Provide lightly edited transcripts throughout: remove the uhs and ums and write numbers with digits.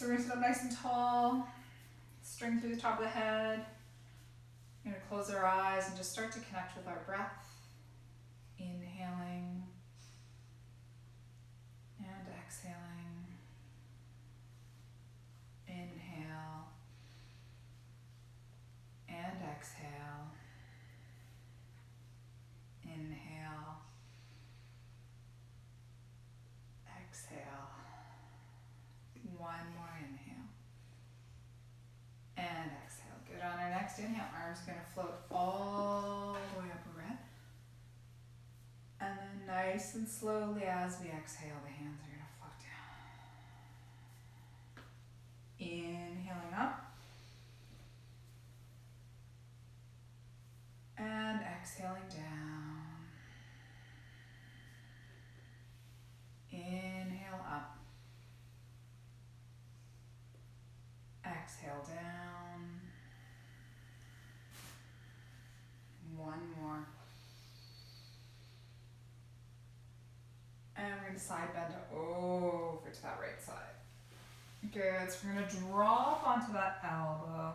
we're gonna sit up nice and tall, string through the top of the head. We're gonna close our eyes and just start to connect with our breath. Inhaling and exhaling. Inhale and exhale. Inhale. Exhale. One more inhale. And exhale. Good. On our next inhale, arms going to float all the way up overhead. And then nice and slowly as we exhale, the hands are going to float down. Inhaling up. And exhaling down. Inhale up. Exhale down. One more. And we're going to side bend over to that right side. Good. So we're going to drop onto that elbow.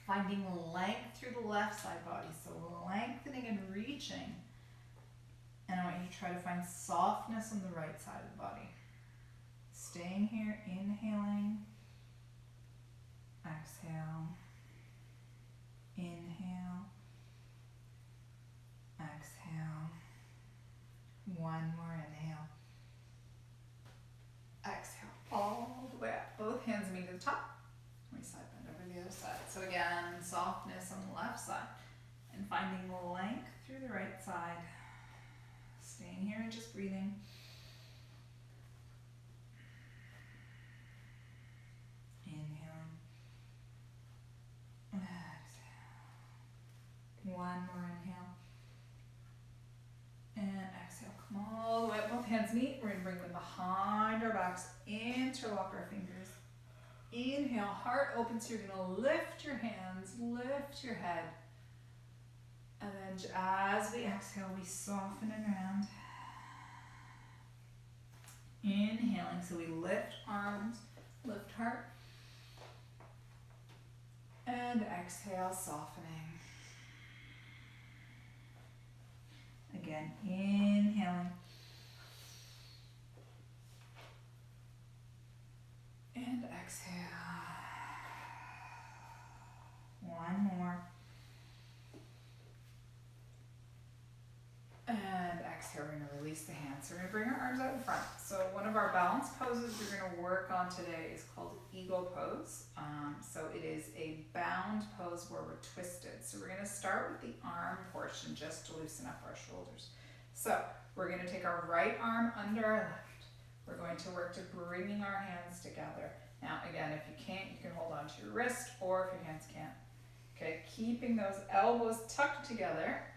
Finding length through the left side body. So lengthening and reaching. And I want you to try to find softness on the right side of the body. Staying here, inhaling. Exhale. Inhale. Exhale. One more inhale. Exhale all the way up. Both hands meet at the top. We side bend over the other side. So again, softness on the left side. And finding length through the right side. Staying here and just breathing. Inhaling. Exhale. One more inhale. And exhale. Come all the way up. Both hands meet. We're going to bring them behind our backs. Interlock our fingers. Inhale. Heart open. So you're going to lift your hands. Lift your head. And then as we exhale, we soften and round. Inhaling. So we lift arms. Lift heart. And exhale, softening. Again, inhaling. And exhale. One more. And exhale, we're going to release the hands. So we're going to bring our arms out in front. So one of our balance poses we're going to work on today is called Eagle Pose. So it is a bound pose where we're twisted. So we're going to start with the arm portion just to loosen up our shoulders. So we're going to take our right arm under our left. We're going to work to bringing our hands together. Now again, if you can't, you can hold on to your wrist, or if your hands can't. Okay, keeping those elbows tucked together.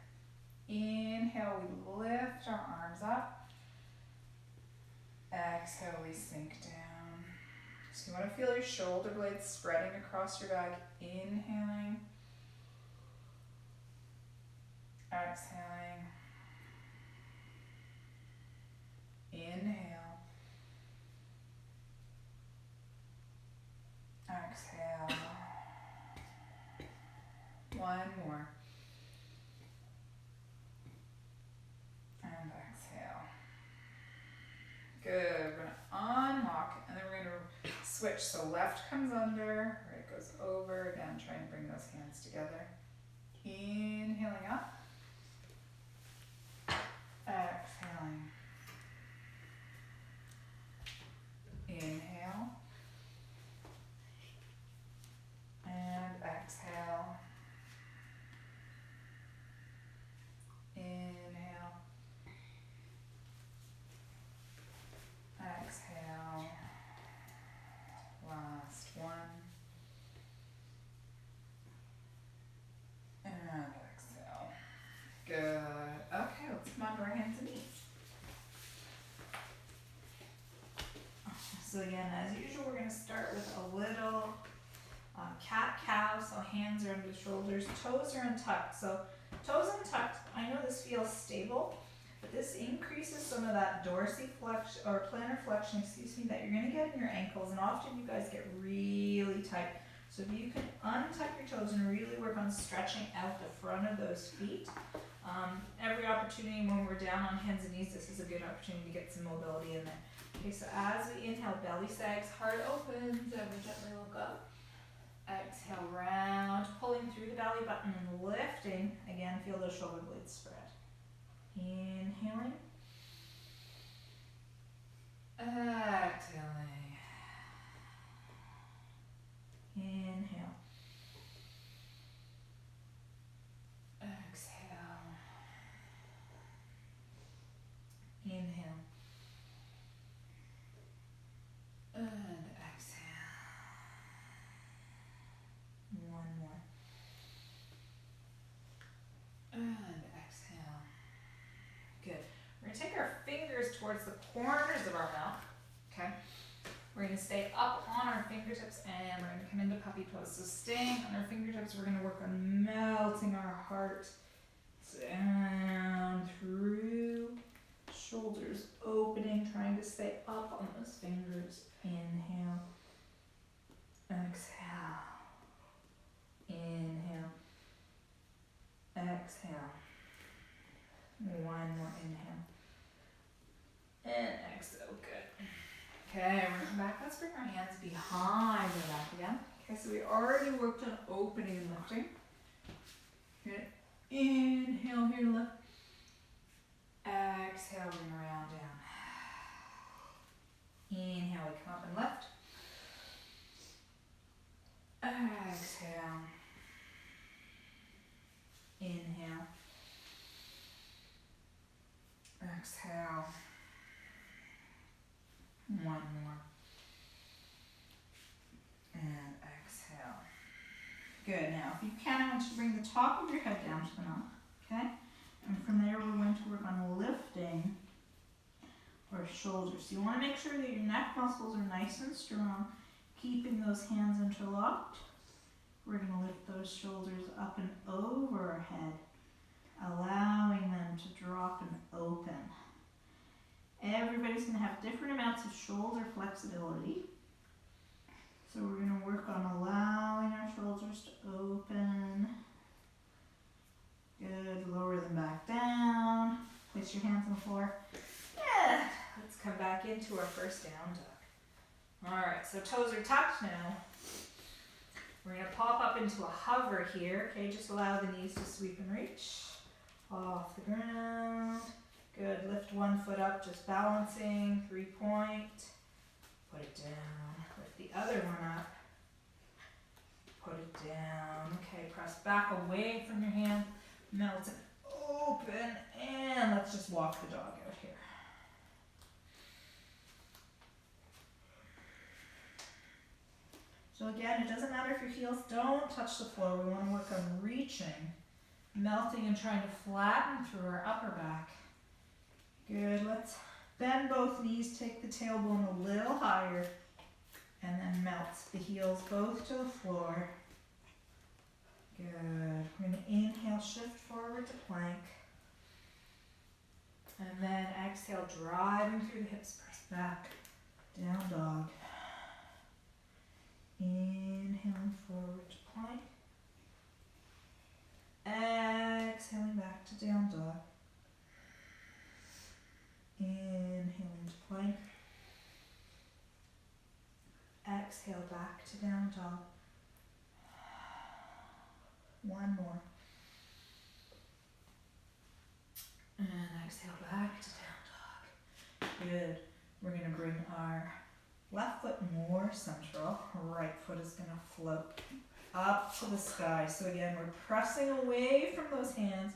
Inhale, we lift our arms up. Exhale, we sink down. So you want to feel your shoulder blades spreading across your back. Inhaling. Exhaling. Inhale. Exhale. One more. And exhale. Good. We're going to unlock, and then we're going to switch. So left comes under, right goes over. Again, try and bring those hands together. Inhaling up. Exhaling. Inhale. And exhale. Inhale. Exhale. Last one. And exhale. Good. Okay, let's come on to our hands and knees. So again, as usual, we're going to start with a little cat-cow. So hands are under the shoulders, toes are untucked. So toes untucked, I know this feels stable, But this increases some of that dorsiflexion or plantar flexion, that you're gonna get in your ankles, and often you guys get really tight. So if you can untuck your toes and really work on stretching out the front of those feet, every opportunity when we're down on hands and knees, this is a good opportunity to get some mobility in there. Okay, so as we inhale, belly sags, heart opens, and we gently look up. Exhale, round, pulling through the belly button and lifting. Again, feel those shoulder blades spread. Inhaling. Exhaling. Inhale. Exhale. Inhale. And exhale. One more. And exhale. Good. We're going to take our fingers towards the corners of our mouth. Okay. We're going to stay up on our fingertips and we're going to come into puppy pose. So staying on our fingertips, we're going to work on melting our heart down through, shoulders opening, trying to stay up on those fingers. Inhale. Exhale. Inhale. Exhale. One more inhale. And exhale. Good. Okay, we're gonna come back. Let's bring our hands behind our back again. Okay, so we already worked on opening and lifting. Good. Inhale here to lift. Exhale, bring around down. Inhale, we come up and lift. Exhale. Inhale. Exhale. One more. And exhale. Good. Now, if you can, I want you to bring the top of your head down to the mouth. Okay? And from there, we're going to work on lifting our shoulders. So you want to make sure that your neck muscles are nice and strong, keeping those hands interlocked. We're going to lift those shoulders up and over our head, allowing them to drop and open. Everybody's going to have different amounts of shoulder flexibility. So we're going to work on allowing our shoulders to open. Good. Lower them back down. Place your hands on the floor. Yeah. Let's come back into our first down dog. Alright, so toes are tucked now. We're going to pop up into a hover here. Okay, just allow the knees to sweep and reach off the ground. Good. Lift one foot up, just balancing. 3-point. Put it down. Lift the other one up. Put it down. Okay, press back away from your hand. Melt it open. And let's just walk the dog out here. So again, it doesn't matter if your heels don't touch the floor. We want to work on reaching, melting, and trying to flatten through our upper back. Good. Let's bend both knees, take the tailbone a little higher, and then melt the heels both to the floor. Good. We're going to inhale, shift forward to plank. And then exhale, driving through the hips, press back, down dog. Inhaling forward to plank. Exhaling back to down dog. Inhaling to plank. Exhale back to down dog. One more. And exhale back to down dog. Good. We're going to bring our left foot more central. Right foot is going to float up to the sky. So again, we're pressing away from those hands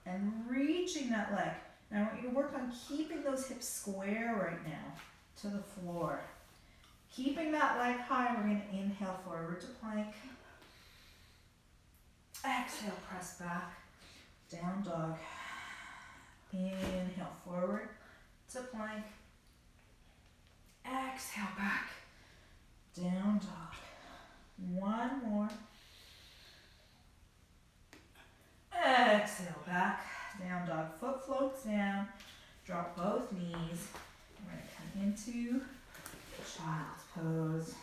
and reaching that leg. Now I want you to work on keeping those hips square right now to the floor. Keeping that leg high, we're going to inhale forward to plank. Exhale, press back, down dog. Inhale forward to plank. Exhale back, down dog. One more. Exhale back, down dog. Foot floats down. Drop both knees. We're going to come into child's pose.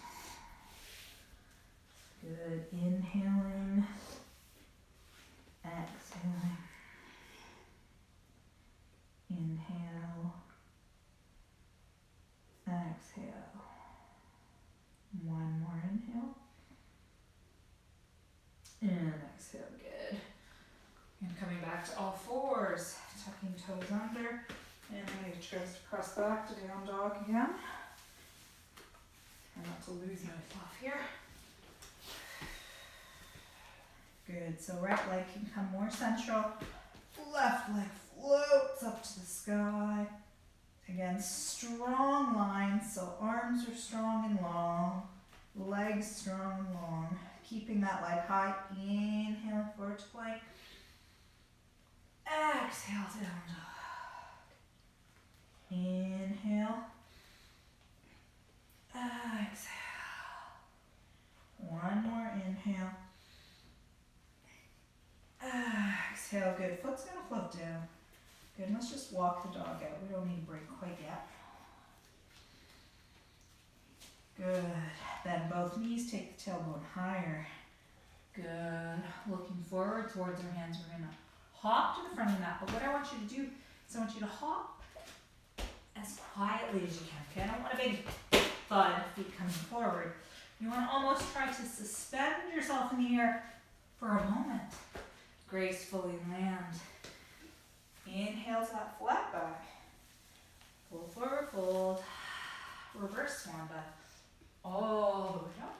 Good. Inhaling. Exhaling. Inhale. Exhale. One more inhale. And exhale. Good. And coming back to all fours. Tucking toes under. And then you twist across back to down dog again. Try not to lose myself here. Good. So right leg can come more central. Left leg floats up to the sky. Again, strong lines. So arms are strong and long. Legs strong and long. Keeping that leg high. Inhale forward to plank. Exhale down dog. Inhale. Exhale. One more inhale. Exhale. Good. Foot's going to float down. Good. Let's just walk the dog out. We don't need to break quite yet. Good. Bend both knees. Take the tailbone higher. Good. Looking forward towards our hands. We're going to hop to the front of the mat. But what I want you to do is I want you to hop as quietly as you can. Okay, I don't want a big thud, feet coming forward. You want to almost try to suspend yourself in the air for a moment. Gracefully land. Inhale to that flat back. Pull forward, fold. Reverse swan dive. All the way down.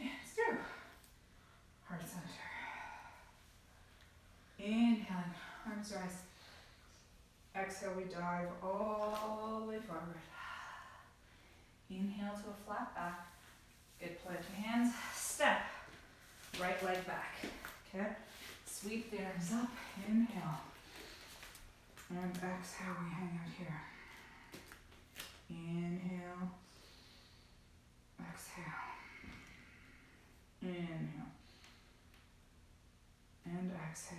And through. Heart center. Inhaling, arms rise. Exhale, we dive all the way forward. Inhale to a flat back. Good, plant your hands. Step. Right leg back. Okay? Sweep the arms up. Inhale. And exhale, we hang out here. Inhale. Exhale. Inhale. And exhale.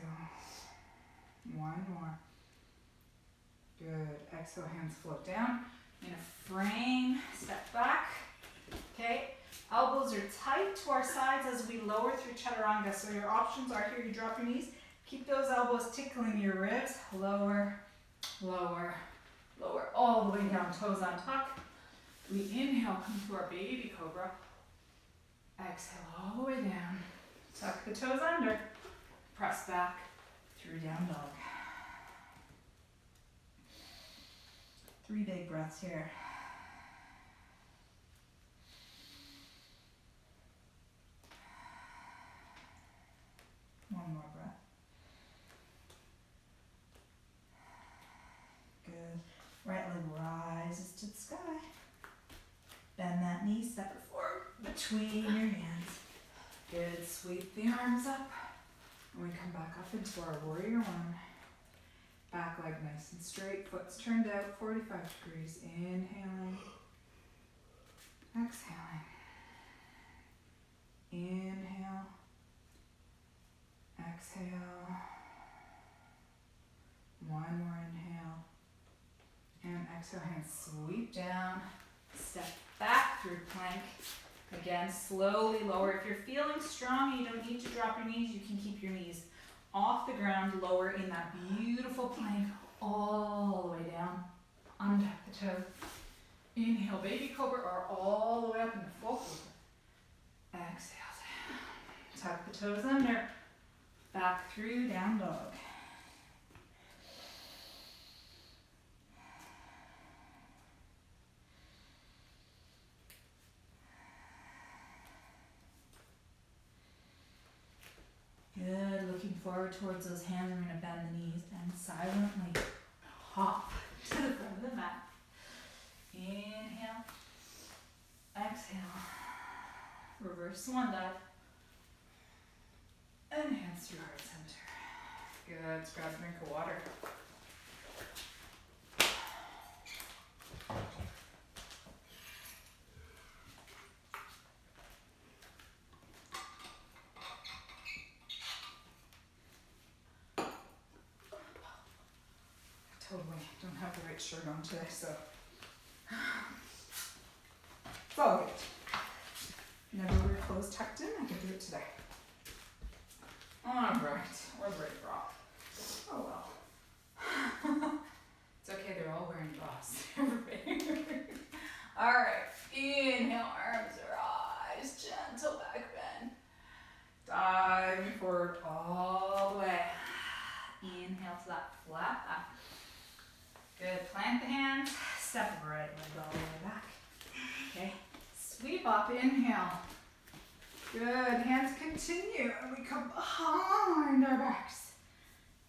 One more. Good. Exhale, hands float down. In a frame, step back. Okay. Elbows are tight to our sides as we lower through chaturanga. So your options are here. You drop your knees. Keep those elbows tickling your ribs. Lower, lower, lower. All the way down. Toes on tuck. We inhale, come to our baby cobra. Exhale all the way down. Tuck the toes under. Press back through down dog. 3 big breaths here. One more breath. Good. Right leg rises to the sky. Bend that knee, step it forward between your hands. Good. Sweep the arms up. And we come back up into our warrior one. Back leg nice and straight. Foot's turned out 45 degrees. Inhaling. Exhaling. Inhale. Exhale. One more inhale. And exhale, hands sweep down. Step back through plank. Again, slowly lower. If you're feeling strong, you don't need to drop your knees. You can keep your knees off the ground, lower in that beautiful plank all the way down. Untuck the toe. Inhale, baby cobra, or all the way up into full cobra. Exhale down. Tuck the toes under. Back through down dog. Good. Looking forward towards those hands. We're going to bend the knees and silently hop to the front of the mat. Inhale. Exhale. Reverse swan dive. And hands through heart center. Good. Let's grab a drink of water. totally don't have the right shirt on today, so it's all good. Never wear clothes tucked in, I can do it today. Alright, we're ready for off. Oh well. It's okay, they're all wearing bras. Alright, inhale, arms rise, gentle back bend. Dive forward all the way. Inhale to that flat back. Good, plant the hands, step right leg all the way back. Okay, sweep up, inhale. Good, hands continue, and we come behind our backs.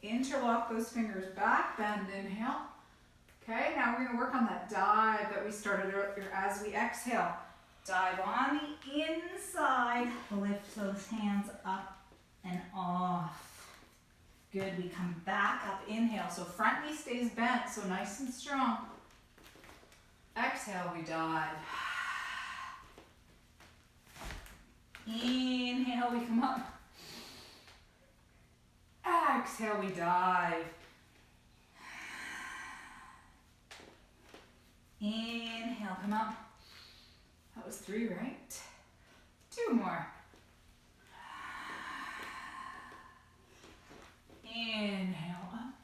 Interlock those fingers back, bend, inhale. Okay, now we're gonna work on that dive that we started earlier as we exhale. Dive on the inside, lift those hands up and off. Good, we come back up, inhale, so front knee stays bent, so nice and strong. Exhale, we dive. Inhale, we come up. Exhale, we dive. Inhale, come up. That was 3, right? 2 more. Inhale up.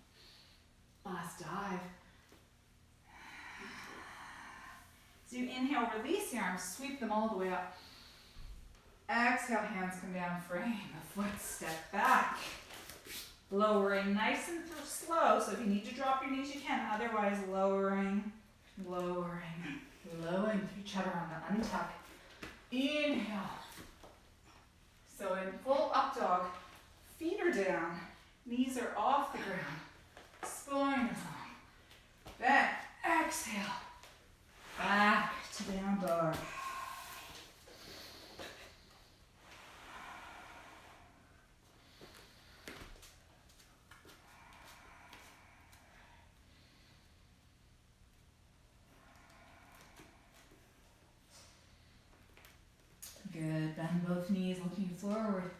Last dive. So you inhale, release the arms, sweep them all the way up. Exhale, hands come down, frame the foot, step back. Lowering nice and slow, so if you need to drop your knees, you can. Otherwise, lowering, lowering to each other on the untuck. Inhale. So in full up dog, feet are down, knees are off the ground, spine is on. Then exhale, back to down dog. Good, bend both knees, looking forward.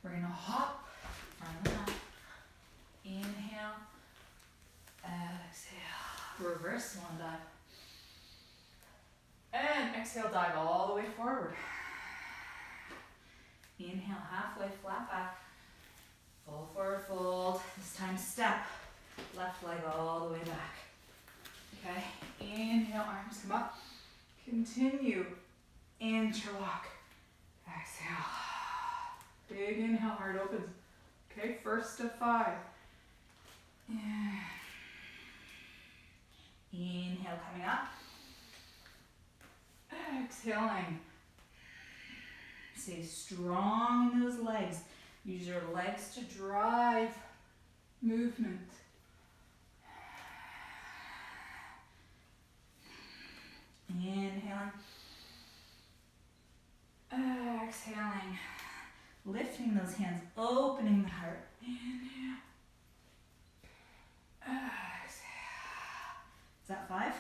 We're gonna hop, front of the mat. Inhale, exhale, reverse swan dive. And exhale, dive all the way forward. Inhale, halfway, flat back. Full forward fold, this time step. Left leg all the way back. Okay, inhale, arms come up. Continue, interlock. Exhale. Big inhale, heart opens. Okay, first of 5. Inhale, coming up. Exhaling. Stay strong in those legs. Use your legs to drive movement. Inhaling. Exhaling. Lifting those hands, opening the heart. Inhale. Exhale. Is that 5?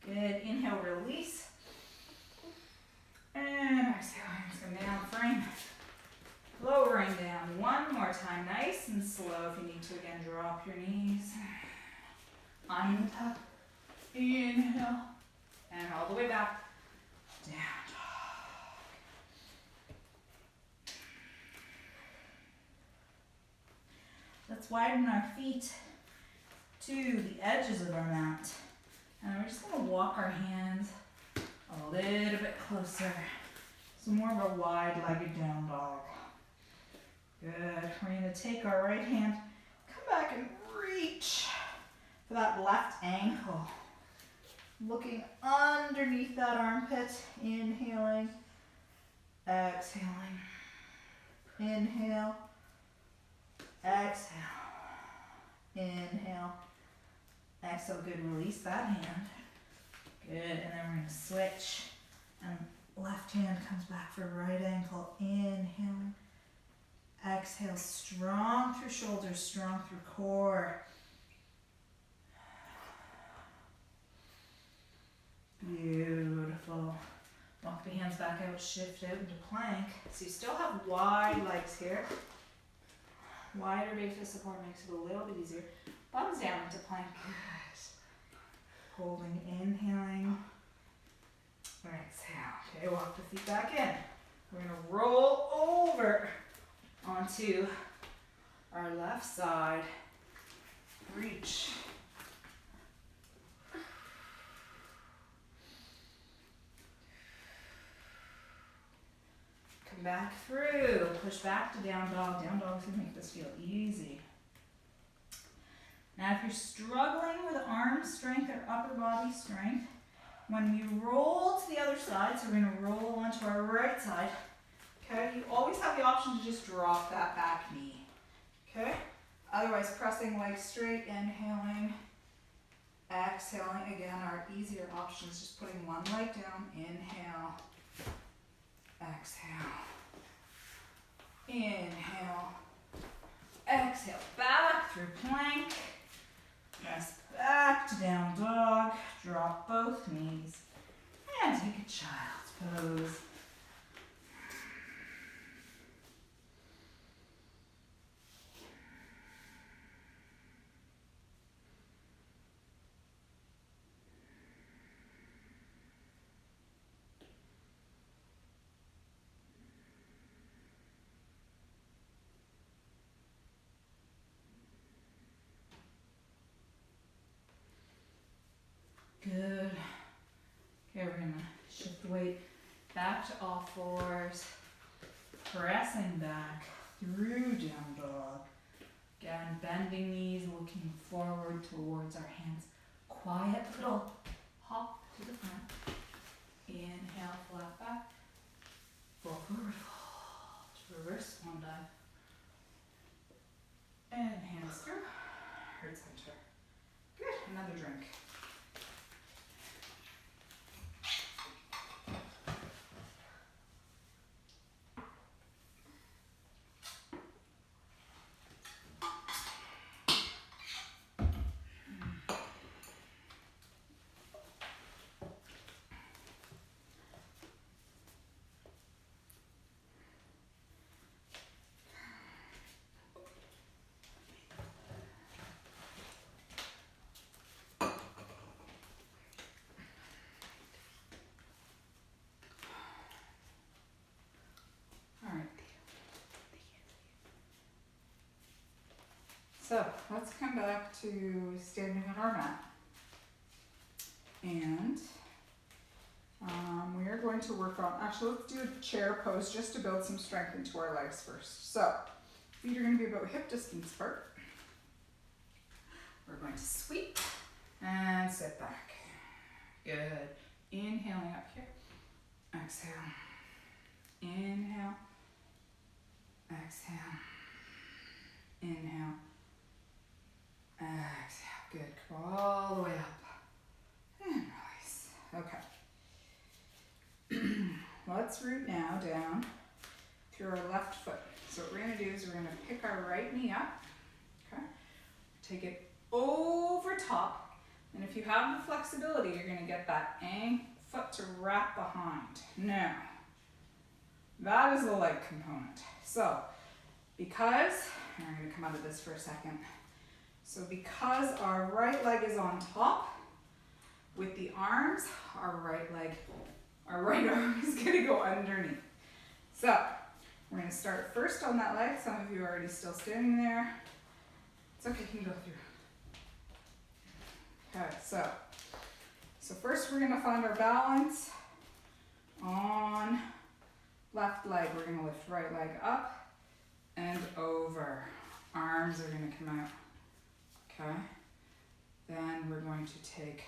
Good. Inhale, release. And exhale, hands come down, frame. Lowering down. One more time, nice and slow. If you need to, again, drop your knees. Untuck. Inhale. And all the way back. Down. Let's widen our feet to the edges of our mat. And we're just going to walk our hands a little bit closer. So more of a wide-legged down dog. Good. We're going to take our right hand, come back and reach for that left ankle. Looking underneath that armpit. Inhaling. Exhaling. Inhale. Exhale. Inhale. Exhale. Good. Release that hand. Good. And then we're going to switch. And left hand comes back for right ankle. Inhaling. Exhale. Strong through shoulders. Strong through core. Beautiful. Walk the hands back out. Shift out into plank. So you still have wide legs here. Wider base of support makes it a little bit easier. Bottoms down into plank. Good. Holding, inhaling. Exhale. Okay, walk the feet back in. We're gonna roll over onto our left side. Reach. Come back through. Push back to down dog. Down dog is gonna make this feel easy. Now if you're struggling with arm strength or upper body strength, when we roll to the other side, so we're going to roll onto our right side, okay, you always have the option to just drop that back knee, okay? Otherwise, pressing legs straight, inhaling, exhaling. Again, our easier option is just putting one leg down, inhale, exhale, inhale, exhale, back through plank. Press back to down dog, drop both knees, and take a child's pose. Good. Okay, we're gonna shift the weight back to all fours, pressing back through down dog. Again, bending knees, looking forward towards our hands. Quiet little hop to the front. Inhale, flat back. Forward fold. Reverse swan dive. And hands through. Heart center. Good. Another drink. So let's come back to standing on our mat. And we are going to work on, actually let's do a chair pose just to build some strength into our legs first. So feet are going to be about hip distance apart. We're going to sweep and sit back. Good. Inhaling up here. Exhale. Inhale. Exhale. Inhale. Exhale. Good. Come all the way up. And release. Okay. Let's root now down through our left foot. So what we're going to do is we're going to pick our right knee up. Okay. Take it over top. And if you have the flexibility, you're going to get that foot to wrap behind. Now, that is the leg component. So, because, and we're going to come out of this for a second. So because our right leg is on top, with the arms, our right arm is going to go underneath. So, we're going to start first on that leg. Some of you are already still standing there. It's okay, you can go through. Okay, so first we're going to find our balance on left leg. We're going to lift right leg up and over. Arms are going to come out. Okay. Then we're going to take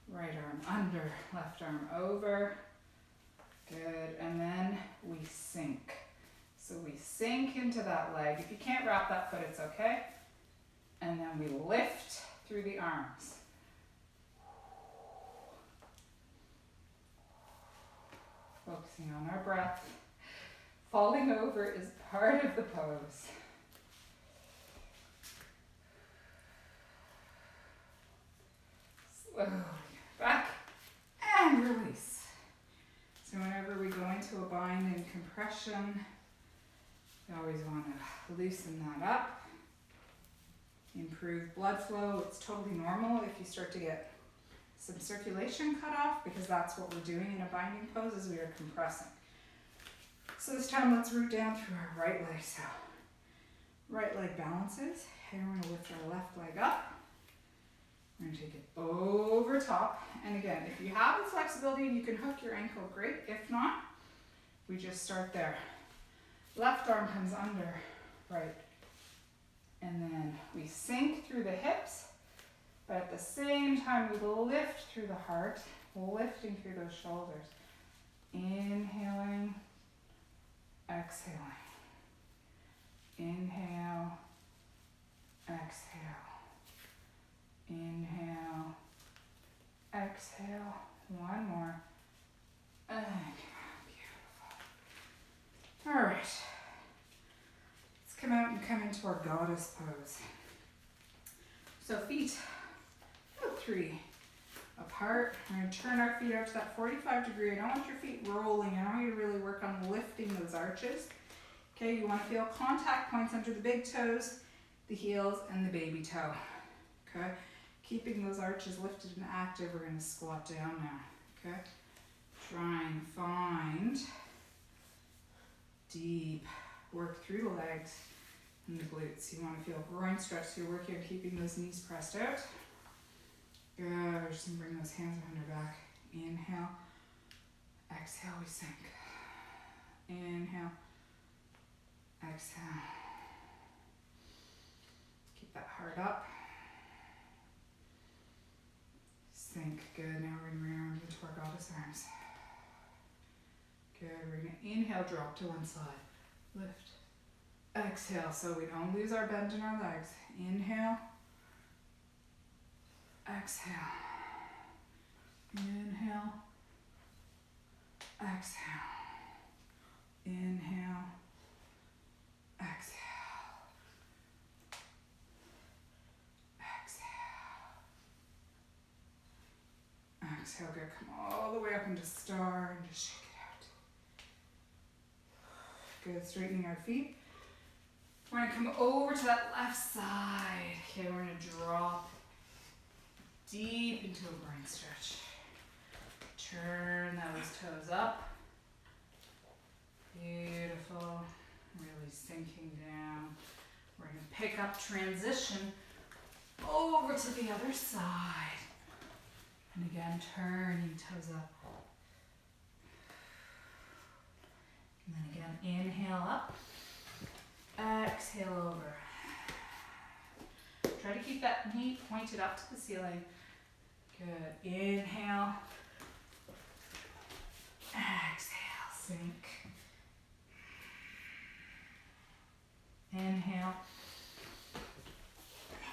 right arm under, left arm over. Good. And then we sink. So we sink into that leg. If you can't wrap that foot, it's okay. And then we lift through the arms. Focusing on our breath. Falling over is part of the pose. Slowly back and release. So whenever we go into a bind and compression, you always want to loosen that up. improve blood flow. It's totally normal if you start to get some circulation cut off, because that's what we're doing in a binding pose, is we are compressing. So this time let's root down through our right leg. So right leg balances. And we're gonna lift our left leg up. We're gonna take it over top. And again, if you have the flexibility and you can hook your ankle, great. If not, we just start there. Left arm comes under, right. And then we sink through the hips, but at the same time we lift through the heart, lifting through those shoulders. Inhaling, exhaling. Inhale, exhale. Inhale, exhale. One more. And beautiful. All right. Let's come out and come into our goddess pose. So feet about 3 apart. We're going to turn our feet out to that 45 degree. I don't want your feet rolling. I want you to really work on lifting those arches. Okay, you want to feel contact points under the big toes, the heels, and the baby toe. Okay, keeping those arches lifted and active. We're going to squat down now. Okay, try and find deep work through the legs and the glutes. You want to feel groin stretch, so you're working on keeping those knees pressed out. Good, we're just going to bring those hands behind our back. Inhale, exhale, we sink. Inhale, exhale. Keep that heart up. Sink, good. Now we're going to bring our arms into our goddess arms. Good, we're going to inhale, drop to one side. Lift. Exhale, so we don't lose our bend in our legs. Inhale. Exhale. Inhale. Exhale. Inhale. Exhale. Exhale. Exhale, good. Come all the way up into star and just shake it out. Good, straightening our feet. We're gonna come over to that left side. Okay, we're gonna drop deep into a groin stretch. Turn those toes up. Beautiful. Really sinking down. We're gonna pick up, transition over to the other side. And again, turning toes up. And then again, inhale up. Exhale over. Try to keep that knee pointed up to the ceiling. Good. Inhale. Exhale. Sink. Inhale.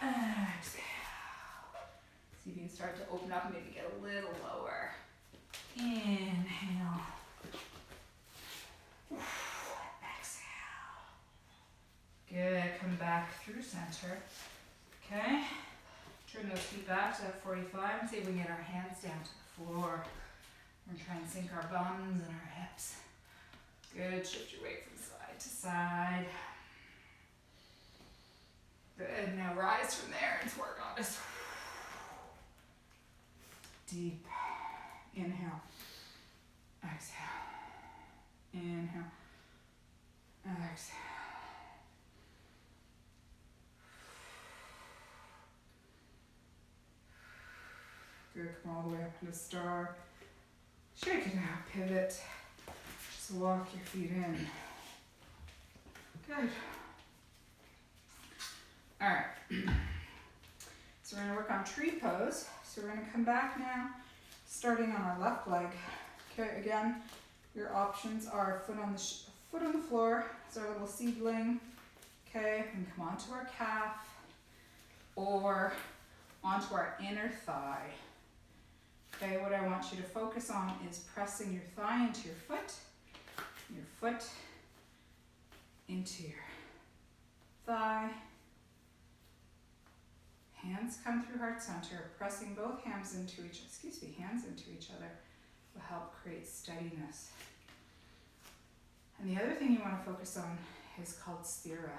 Exhale. See if you can start to open up and maybe get a little lower. Inhale. Good, come back through center. Okay, turn those feet back to 45 and see if we can get our hands down to the floor. We're gonna try and sink our bums and our hips. Good, shift your weight from side to side. Good, now rise from there into our goddess. Deep, inhale, exhale, inhale, exhale. Good, come all the way up into star. Shake it out, pivot. Just walk your feet in. Good. All right. So we're gonna work on tree pose. So we're gonna come back now, starting on our left leg. Okay, again, your options are foot on the floor. It's our little seedling. Okay, and come onto our calf or onto our inner thigh. Okay, what I want you to focus on is pressing your thigh into your foot into your thigh. Hands come through heart center, pressing both hands into each other will help create steadiness. And the other thing you want to focus on is called sthira.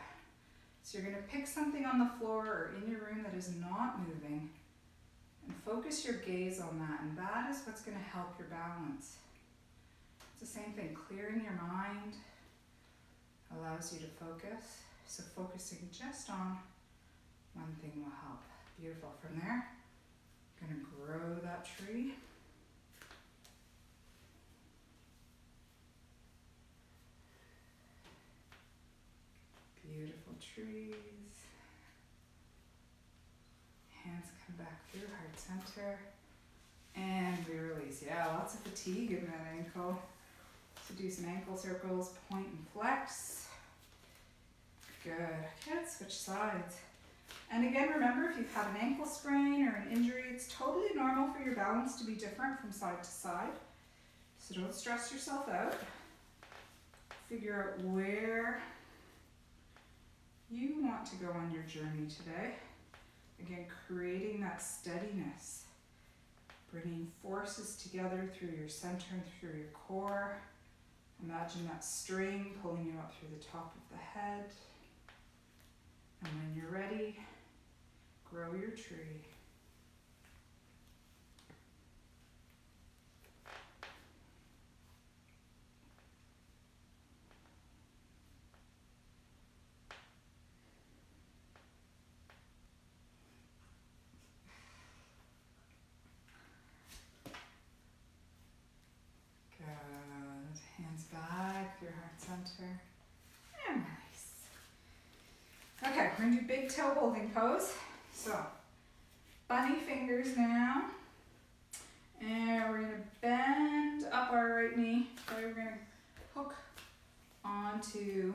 So you're going to pick something on the floor or in your room that is not moving and focus your gaze on that, and that is what's going to help your balance. It's the same thing, clearing your mind allows you to focus. So focusing just on one thing will help. Beautiful. From there, I'm going to grow that tree. Beautiful trees. Hands come back through heart center. And we release. Yeah, lots of fatigue in that ankle. So do some ankle circles, point and flex. Good. Okay, let's switch sides. And again, remember, if you've had an ankle sprain or an injury, it's totally normal for your balance to be different from side to side. So don't stress yourself out. Figure out where you want to go on your journey today. Again, creating that steadiness, bringing forces together through your center and through your core. Imagine that string pulling you up through the top of the head. And when you're ready, grow your tree. Hands back, your heart center, and release. Okay, we're going to do big toe holding pose. So, bunny fingers now. And we're going to bend up our right knee. Okay, we're going to hook onto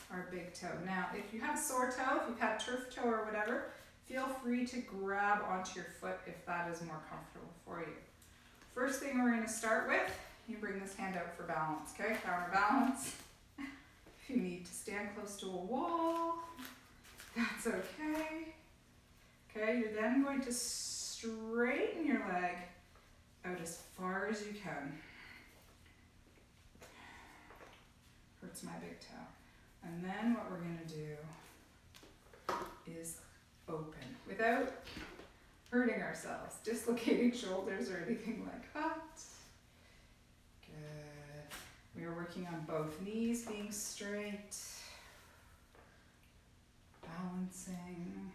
our big toe. Now, if you have a sore toe, if you've had turf toe or whatever, feel free to grab onto your foot if that is more comfortable for you. First thing we're going to start with, you bring this hand out for balance, okay? Counterbalance. If you need to stand close to a wall, that's okay. Okay, you're then going to straighten your leg out as far as you can. Hurts my big toe. And then what we're going to do is open without hurting ourselves, dislocating shoulders or anything like that. Good. We are working on both knees being straight, balancing.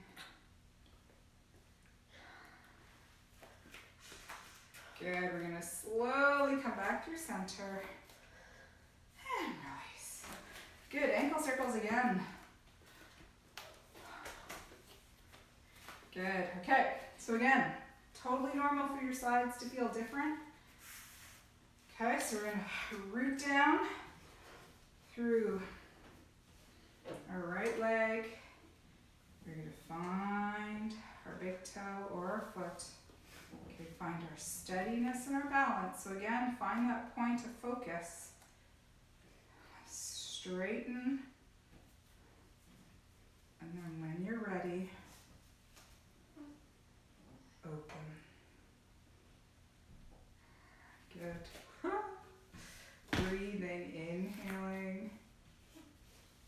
Good. We're going to slowly come back through center and release. Good. Ankle circles again. Good. Okay. So again, totally normal for your sides to feel different. Okay, so we're going to root down through our right leg. We're going to find our big toe or our foot. Okay, find our steadiness and our balance. So again, find that point of focus. Straighten. And then when you're ready, open. Good. Breathing, inhaling,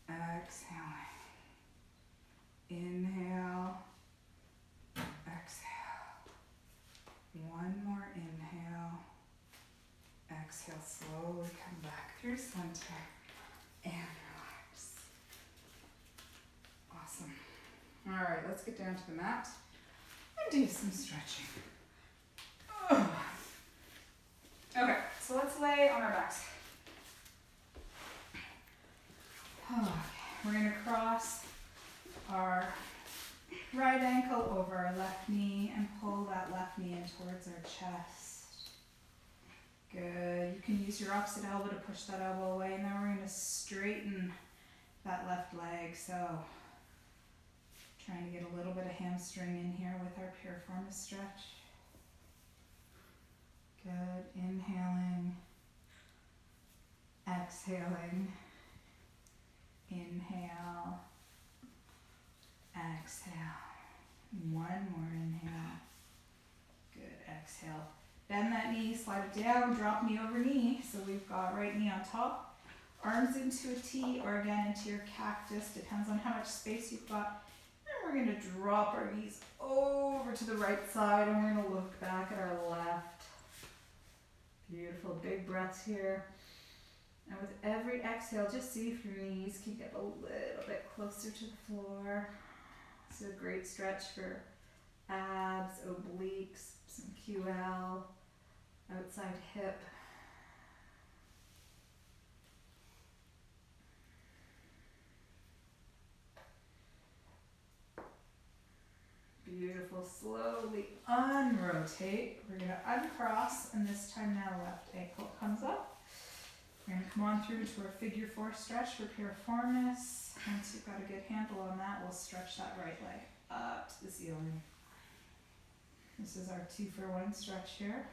exhaling. Inhale, exhale. One more inhale. Exhale, slowly come back through center and relax. Awesome. All right, let's get down to the mat and do some stretching. Oh. Okay, so let's lay on our backs. Okay, we're going to cross our right ankle over our left knee and pull that left knee in towards our chest. Good. You can use your opposite elbow to push that elbow away, and then we're going to straighten that left leg. So trying to get a little bit of hamstring in here with our piriformis stretch. Good. Inhaling, exhaling, inhale, exhale. One more inhale. Good. Exhale. Bend that knee, slide it down, drop knee over knee. So we've got right knee on top, arms into a T or again into your cactus, depends on how much space you've got. And we're gonna drop our knees over to the right side and we're gonna look back at our left. Beautiful, big breaths here. And with every exhale, just see if your knees can get a little bit closer to the floor. It's a great stretch for abs, obliques, some QL, outside hip. Beautiful. Slowly unrotate. We're going to uncross, and this time now left ankle comes up. We're going to come on through to our figure four stretch for piriformis. Once you've got a good handle on that, we'll stretch that right leg up to the ceiling. This is our 2-for-1 stretch here.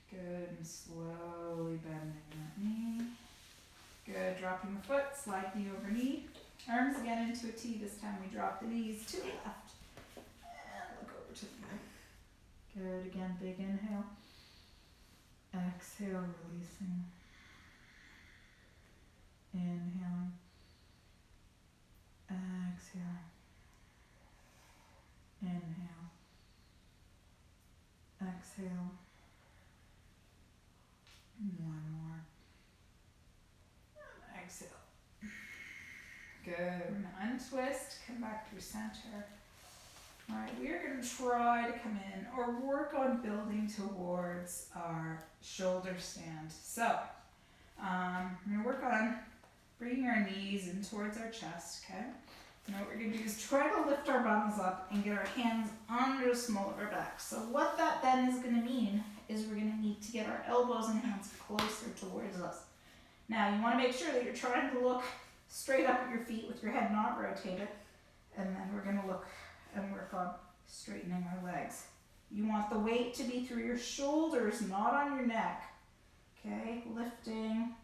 Good, and slowly bending that knee. Good, dropping the foot, slide knee over knee. Arms again into a T, this time we drop the knees to the left. And look over to the right. Good, again, big inhale. Exhale, releasing. Inhaling. Exhale. Inhale. Exhale. One more. And exhale. Good. We're going to untwist, come back through center. Alright, we are going to try to come in or work on building towards our shoulder stand. So, we're going to work on bringing our knees in towards our chest, okay? Now what we're going to do is try to lift our bums up and get our hands under the small of our back. So what that then is going to mean is we're going to need to get our elbows and hands closer towards us. Now you want to make sure that you're trying to look straight up at your feet with your head not rotated, and then we're going to look and work on straightening our legs. You want the weight to be through your shoulders, not on your neck. Okay, lifting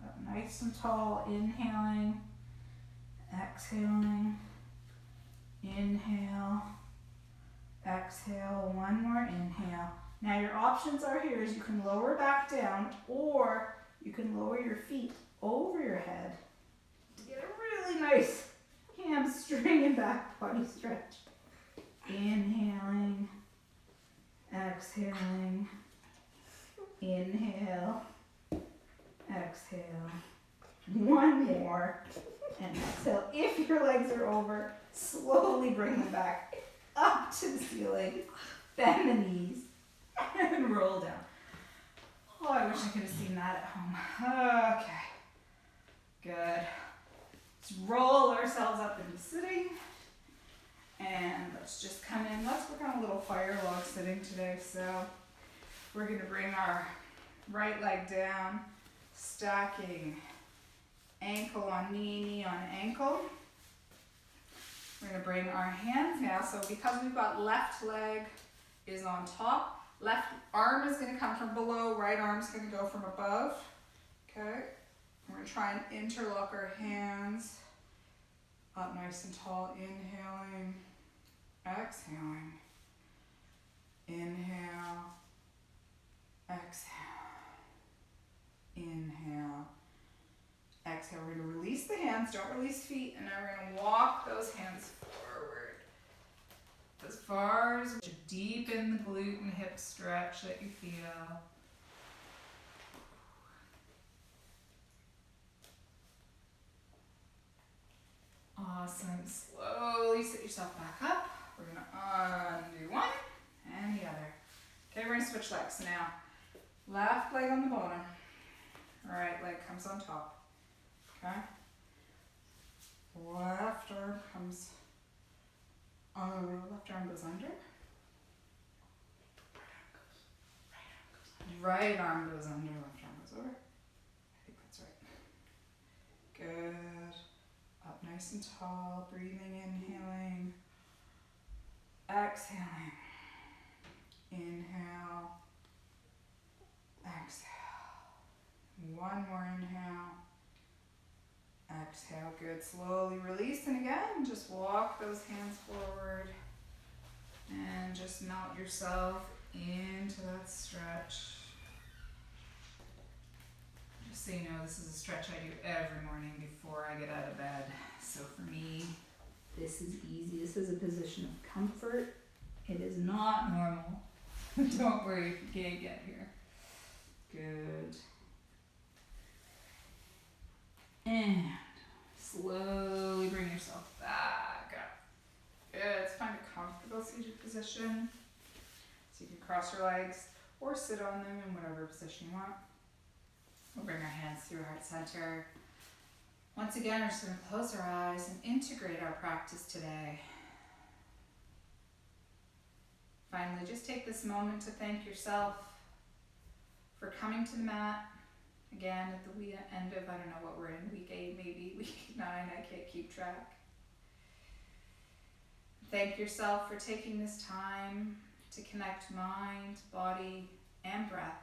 up nice and tall, inhaling, exhaling, inhale, exhale, one more inhale. Now your options are here is you can lower back down or you can lower your feet over your head to get a really nice hamstring and back body stretch. Inhaling, exhaling, inhale, exhale, one more, and exhale. If your legs are over, slowly bring them back up to the ceiling, bend the knees, and roll down. Oh, I wish I could have seen that at home. Okay, good. Let's roll ourselves up into sitting. And let's just come in. Let's work on a little fire log sitting today. So we're going to bring our right leg down, stacking ankle on knee, knee on ankle. We're going to bring our hands now. So because we've got left leg is on top, left arm is going to come from below, right arm is going to go from above. Okay. We're going to try and interlock our hands up nice and tall. Inhaling, exhaling, inhale, exhale, inhale, exhale. We're going to release the hands, don't release feet, and now we're going to walk those hands forward as far as deepen the glute and hip stretch that you feel. Awesome. Slowly sit yourself back up. We're going to undo one and the other. Okay, we're going to switch legs. So now, left leg on the bottom, right leg comes on top. Okay? Left arm comes left arm goes under. Right arm goes under, left arm goes over. I think that's right. Good. Up nice and tall, breathing, inhaling, exhaling, Inhale. Exhale. One more inhale. Exhale. Good. Slowly release, and again, just walk those hands forward and just melt yourself into that stretch. Just so you know, this is a stretch I do every morning before I get out of bed. So for me, this is easy. This is a position of comfort. It is not normal. Don't worry if you can't get here. Good. And slowly bring yourself back up. Good. Find a comfortable seated position. So you can cross your legs or sit on them in whatever position you want. We'll bring our hands through heart center. Once again, we're just going to close our eyes and integrate our practice today. Finally, just take this moment to thank yourself for coming to the mat. Again, at the end of, I don't know what we're in, week 8, maybe week 9, I can't keep track. Thank yourself for taking this time to connect mind, body, and breath.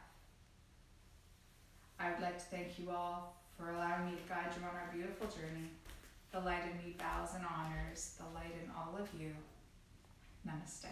I would like to thank you all for allowing me to guide you on our beautiful journey. The light in me bows and honors the light in all of you. Namaste.